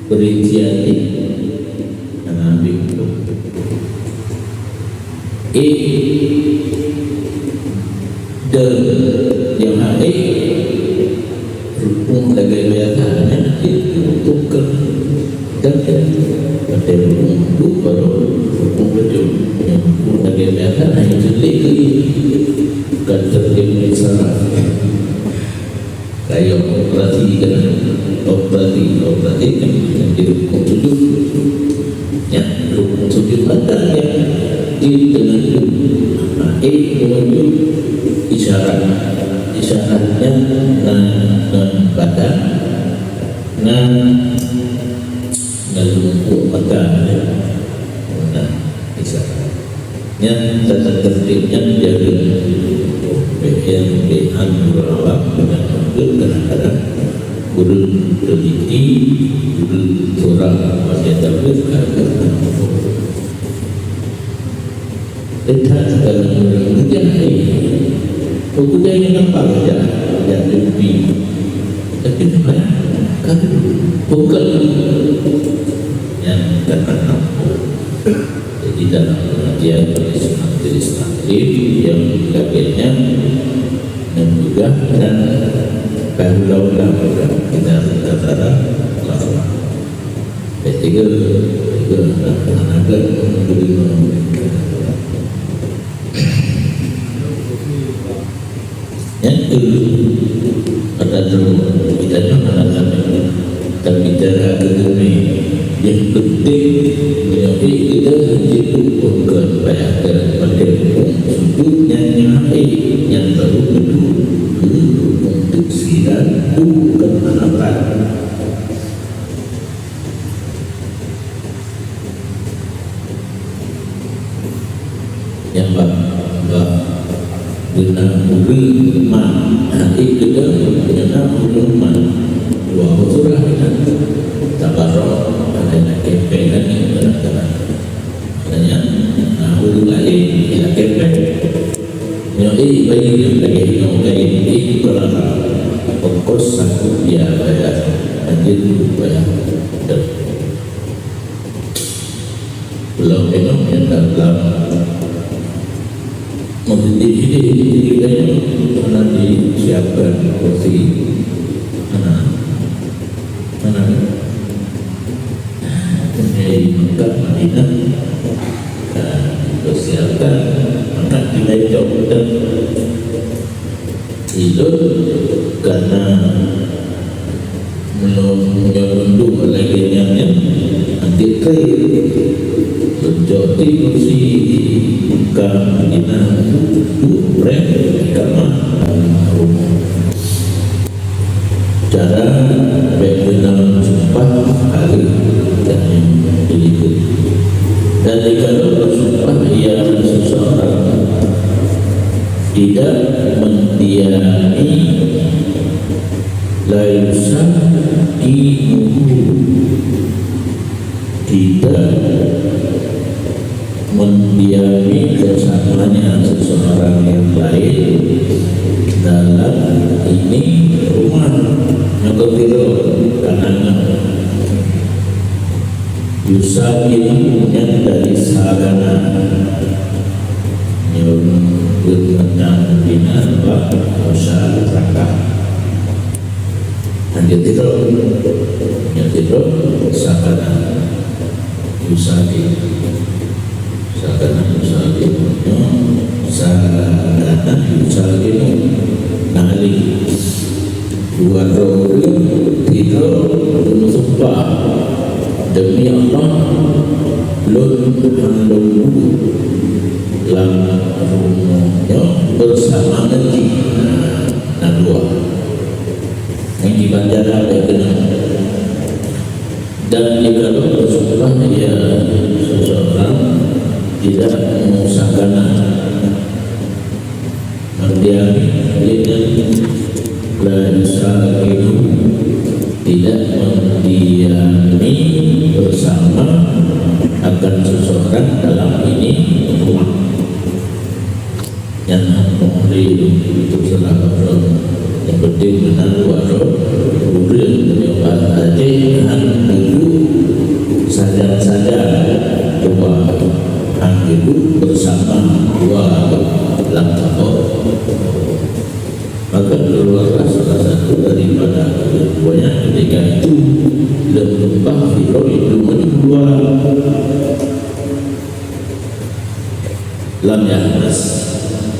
berinisiatif mengambil dan yang hari rukun lagi biasanya diuntukkan dan pada rukun baru rukun baju yang rukun lagi biasanya itu lagi kan terjadi salah kayak operasi kan operasi kan di rukun sujud ya rukun sujud badan ya di dengan menuju isyaratnya dengan badan dengan lumpuh badan nah isyaratnya tata tertibnya menjadi yang dianggap dengan kadang-kadang guru teliti guru surah masih tahu lihat dalam hujan ini hujan yang nampak saja yang lebih tapi sebenarnya kan bukan yang akan nampak jadi dalam pengajian majelis taklim yang sebagainya dan juga dan barulah kita antara lama tiga anak-anak yang pada dulu kita mengatakan terbicara kedua yang penting menjadi kita itu bukan banyak pada sudutnya yang baru untuk sirat bukan anak yang guna ulama hati kita guna ulama dua surah tabarok adanya kempen lagi adanya ulama lagi ya kempen nyoi bayi lagi nyoi ini berapa pokos satu dia bayar anjir bayar belum yang dalam ini mana disiapkan kursi mana menjadi Mekah Madinah dan disiapkan anak dilecok dan itu karena belum menyelundung lagi yang nanti menjadi kursi Mekah Madinah cara benar sumpah hari dan yang berikut dan jika bersumpah ia seseorang tidak mendiami laisa tidak mendiami bersamanya seseorang yang lain dalam ini rumah nyokotiro karena yusabinya dari sagana yang bertentang dengan usaha rakah dan nyokotiro sagana yusabi sagana nali dua roli tiga sumpah demi Allah lun handung lamanya bersama nanti nah dua yang di bandara dan jika bersumpah ya seseorang tidak mengusahakan mendiami itu tidak mendiami bersama akan seseorang dalam ini rumah yang menghormati itu salah yang penting benar walau kemudian yang bahasa Aceh dulu sedang saja dua hidup bersama dua langkah, maka keluarlah salah satu daripada keduanya ketika itu lembah Firaun itu keluar lam yahmas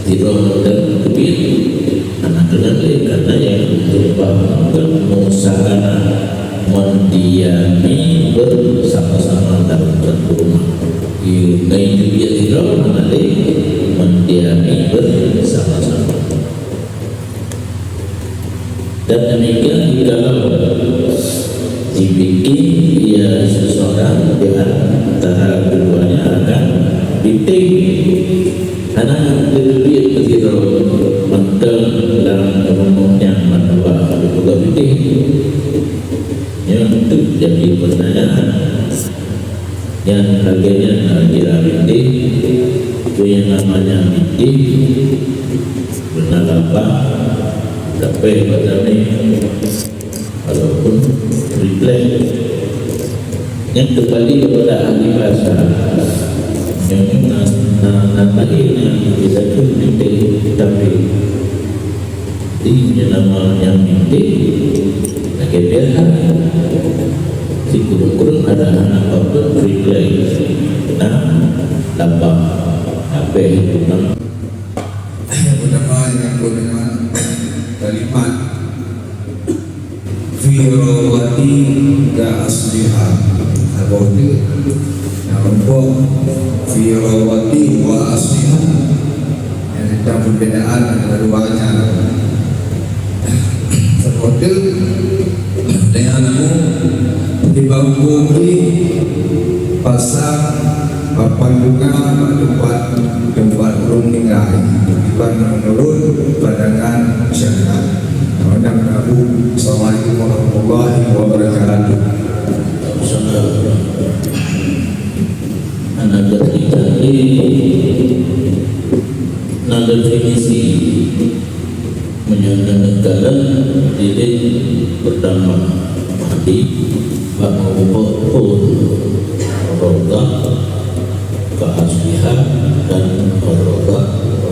Firaun dan kebir anak kedelai karena yang lembah Musa mendiami bersama-sama dalam satu rumah. Ini dia Firaun mendiami bersama-sama. Dan demikian kalau dibikin dia seseorang di antara keduanya akan diting karena dia Firaun mentel dalam umumnya menua juga diting. Yang itu jadi pertanyaan yang harganya kira bintik itu yang namanya bintik benar apa tapi pada ini walaupun refleks yang kembali kepada ahli bahasa yang namanya yang bisa bintik tapi ini namanya bintik lagi biasa si kurung-kurung ada anak apa refleks tambah apa itu dengan kalimat Firawati ga asliha abodi nampak Firawati wa asliha yang ada perbedaan keduanya seperti dengan aku di bangku pasang papan bunga tempat burung tinggal bukan menurut pandangan syariat. Assalamualaikum warahmatullahi wabarakatuh. Anak dari nada definisi menyatakan negara tidak berdampak mati bahwa roda keaslihan dan roda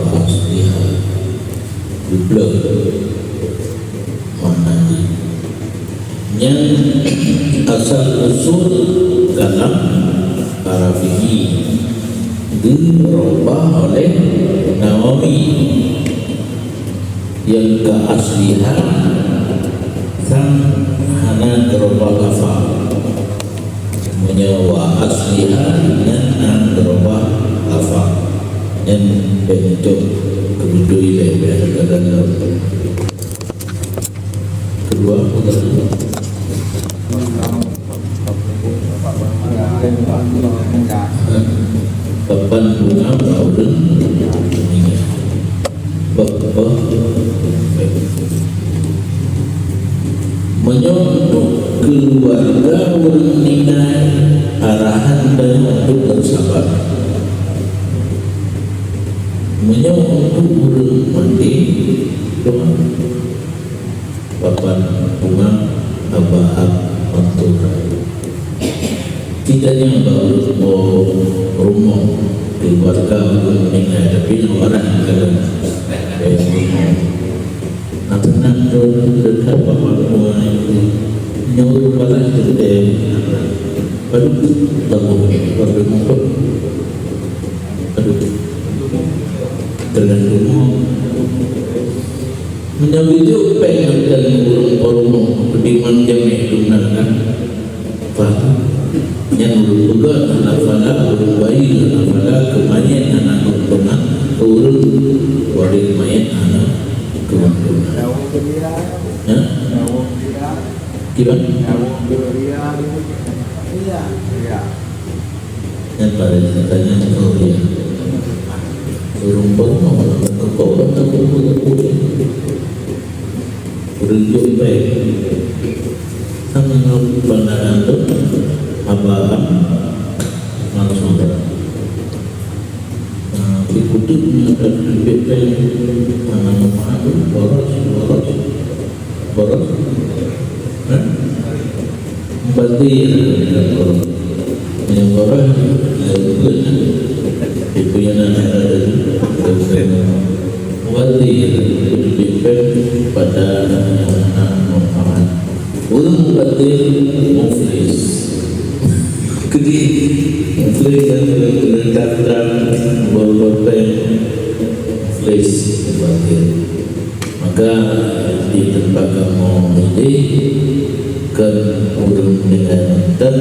keaslihan diblok maknanya yang asal usul kalam Arabiyi dirubah oleh Nawawi yang keaslihan sang hana dirubah lafaz menyawa aslihan yang dirubah lafaz yang bentuk kebudayaan dan kedua papan bunga bauran menyontok keluarga menilai arahan dan untuk bersabar menyontok burung mandi doa papan bunga abah mentura tidak yang baru rumah keluarga menilai tapi orang kalau nak dekat papan bunga itu nyuruh balas dari baru tahu baru mumput tergantung menyambut pengen dan burung lebih menjamin dunakan faham yang juga anak fala burung bayi anak fala kemanyan anak keuntungan urun wali mayat anak keuntungan ya gimana yang pada katanya Korea burung burung ke bawah atau berunjuk baik sama pandangan itu abang langsung ikutnya dari BP boros batir yang orang itu yang ada wali berpimpin pada anak Muhammad. Ulun batin muflis, jadi muflis yang mendaftar berbagai muflis batin. Maka di tempat kamu ini kan urung dengan dan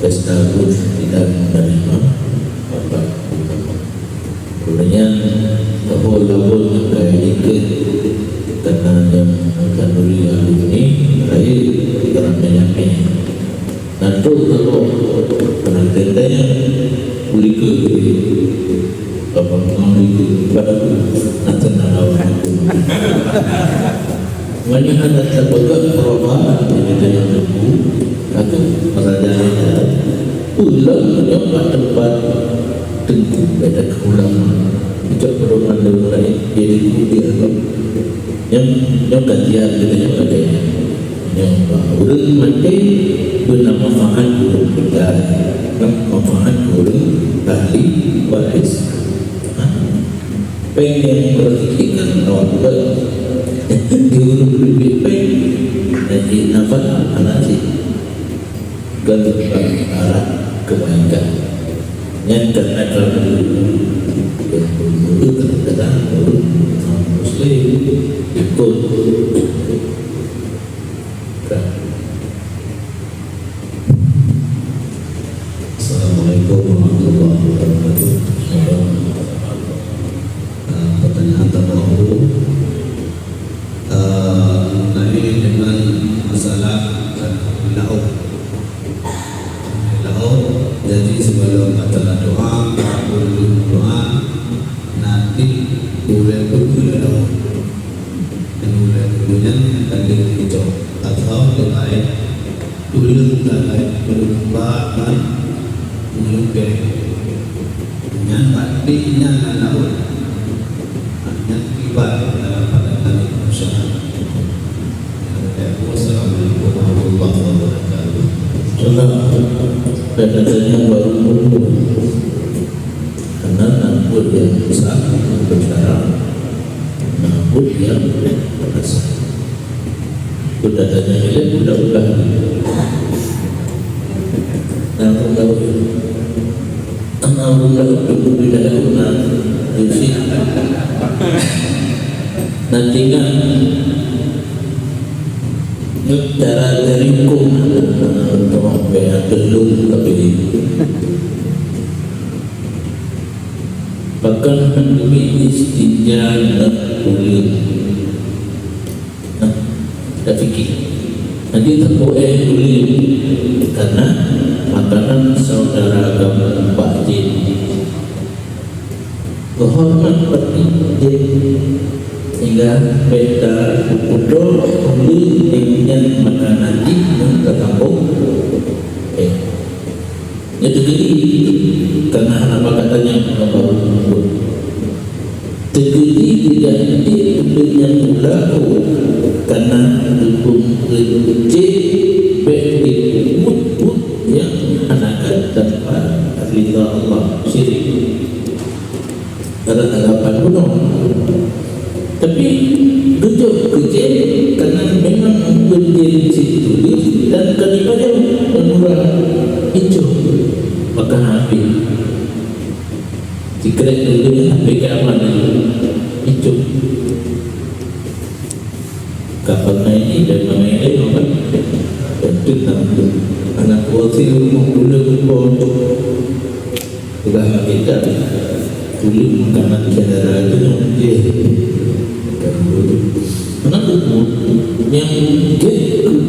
pesta pun tidak menerima apa. Kemudian tahun-tahun kayak ikut karena yang kanduri alumni terakhir kerana menyampai. Nanti kalau penantiannya boleh ke apa mengambil ke pada nanti nalawan. Banyak anak terbaga perubahan di dalam tubuh atau perajaannya ulang yang tempat tengku pada keulangan itu perubahan lain jadi dia yang kajian kita yang ada yang urut mati guna manfaat urut kita manfaat urut ahli waris pengen perhatikan awak diurut lebih baik dan nafas anasi gantung arah kebaikan yang karena mulut kadang-kadang mulut muslim ikut Assalamualaikum warahmatullahi wabarakatuh. Pertanyaan terdahulu terkait dengan masalah lauk. Jadi sebelum acara doa, doa nanti boleh berguna lauk. Dan boleh berguna tadi hijau atau terkait tulis terkait perubahan menyukai yang artinya laut. Yang tiba dalam pada kali usaha. Wassalamualaikum warahmatullahi wabarakatuh. Katanya baru umur karena nambut yang besar berbicara nambut yang besar sudah tanya ini udah nambut cukup tidak guna isi nanti kan cara ringkung untuk bayar belum tapi bahkan demi istinja dan kulit tak fikir nanti terbuat kulit karena makanan saudara agama batin kehormat batin hingga beta udah kulit dengan makanan yang terkampung itu jadi karena apa katanya baru terjadi tidak dengan berlaku karena hukum kecil baik mut yang anak tanpa ridha Allah syirik karena harapan penuh tapi gejok kecil karena memang berjadi situ dan daripada menurut hijau maka habis dikret dulu habis keamanan hijau kapan ini dan mana ini orang itu nampak anak kuasa rumah pun sudah kita tulis makanan saudara itu dia kenapa yang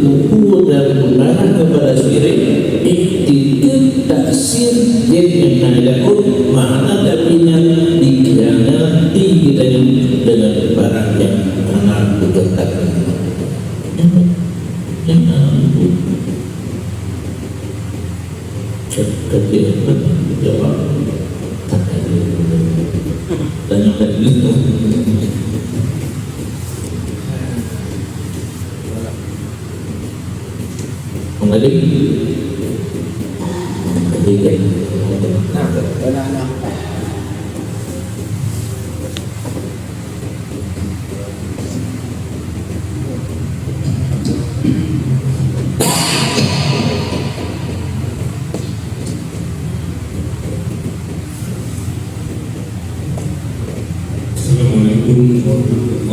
kubu dan mengarah kepada syirik itu taksir dia menandakan mana darinya dikhianati dengan barang yang sangat bergetar kerja jawab tanya lagi mengalik kan. Nah, benar. Assalamualaikum warahmatullahi